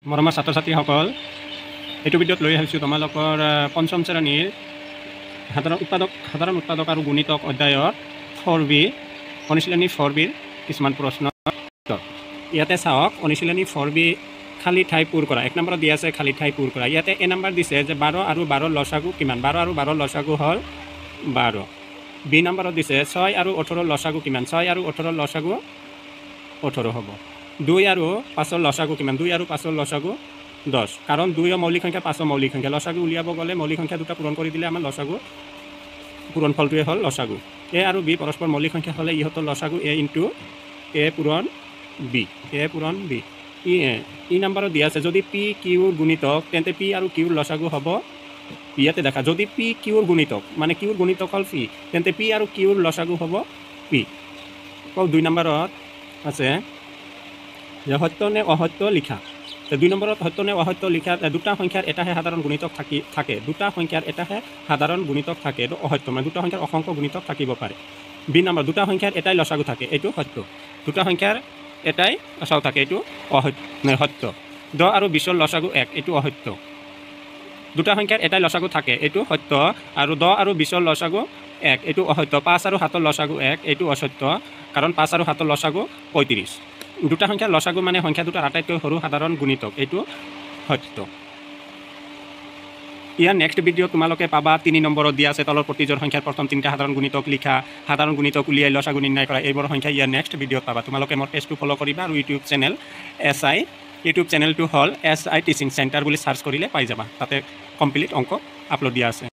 মৰমৰ ছাত্ৰ ছাত্ৰীসকল, এইটো ভিডিঅ'ত লৈ আহিছোঁ তোমালোকৰ পঞ্চম শ্ৰেণীৰ সাধাৰণ উৎপাদক আৰু গণিতক অধ্যায়ৰ 4B অনুশীলনী 4Bৰ কিছুমান প্ৰশ্ন। ইয়াতে চাওক, অনুশীলনী 4B খালী ঠাই পূৰ কৰা। 1 নম্বৰত দিয়া আছে খালী ঠাই পূৰ কৰা। ইয়াতে এ নম্বৰ দিছে যে 12 আৰু 12 লসাগু কিমান। 12 আৰু 12 লসাগু হ'ল 12। বি নম্বৰত দিছে 6 আৰু 18 লসাগু কিমান। 6 আৰু 18 লসাগু 18 হ'ব। 2 আৰু 5 লসাগু কিমান। 2 আৰু 5 লসাগু 10। কাৰণ 2 মৌলিক সংখ্যা, 5 মৌলিক সংখ্যা। লসাগু উলিয়াব গ'লে মৌলিক সংখ্যা দুটা পূৰণ কৰি দিলে আমাৰ লসাগু পূৰণফলটোৱে হ'ল লসাগু। এ আৰু বি পৰস্পৰ মৌলিক সংখ্যা হ'লে ইহঁতৰ লসাগু এ ইনটু এ পূৰণ বি। এ পূৰণ বি। ই নম্বৰত দিয়া আছে যদি পি কিউৰ গুণিতক তেন্তে পি আৰু কিউৰ লসাগু হ'ব। ইয়াতে দেখা, যদি পি কিউৰ গুণিতক মানে কিউৰ গুণিতক হ'ল পি, তেন্তে পি আৰু কিউৰ লসাগু হ'ব পি। 2 নম্বৰত আছে যে সত্য নে অসত্য লিখা। 2 নম্বৰত সত্য নে অসত্য লিখা, দুটা সংখ্যাৰ এটাহে সাধাৰণ গুণিতক থাকে। দুটা সংখ্যাৰ এটাহে সাধাৰণ গুণিতক থাকে, এইটো অসত্য। মানে দুটা সংখ্যাৰ অসংখ্য গুণিতক থাকিব পাৰে। বি নম্বৰ, দুটা সংখ্যাৰ এটাই লসাগু থাকে, এইটো সত্য। দুটা সংখ্যাৰ এটাই লসাগু থাকে, এইটো সত্য। 10 আৰু 20ৰ লসাগু 1, এইটো অসত্য। দুটা সংখ্যাৰ এটাই লসাগু থাকে, এইটো সত্য। আৰু 10 আৰু 20ৰ লসাগু 1, এইটো অসত্য। 5 আৰু 7ৰ লসাগু 1, এইটো অসত্য। কাৰণ 5 আৰু 7ৰ লসাগু 35। দুটা সংখ্যাৰ লসাগু মানে সংখ্যা দুটাৰ আটাইতকৈ সৰু সাধাৰণ গুণিতক, এইটো সত্য। ইয়াৰ নেক্সট ভিডিঅ' তোমালোকে পাবা 3 নম্বৰত দিয়া আছে তলৰ প্ৰতিজোৰ সংখ্যাৰ প্ৰথম 3টা সাধাৰণ গুণিতক লিখা, সাধাৰণ গুণিতক উলিয়াই লসাগু নিৰ্ণয় কৰা। এইবোৰ সংখ্যা ইয়াৰ নেক্সট ভিডিঅ'ত পাবা। তোমালোকে মোৰ পেজটো ফ'ল' কৰিবা আৰু ইউটিউব চেনেলটো হ'ল SI টিচিং চেণ্টাৰ বুলি চাৰ্চ কৰিলে পাই যাবা। তাতে কমপ্লিট অংক আপলোড দিয়া আছে।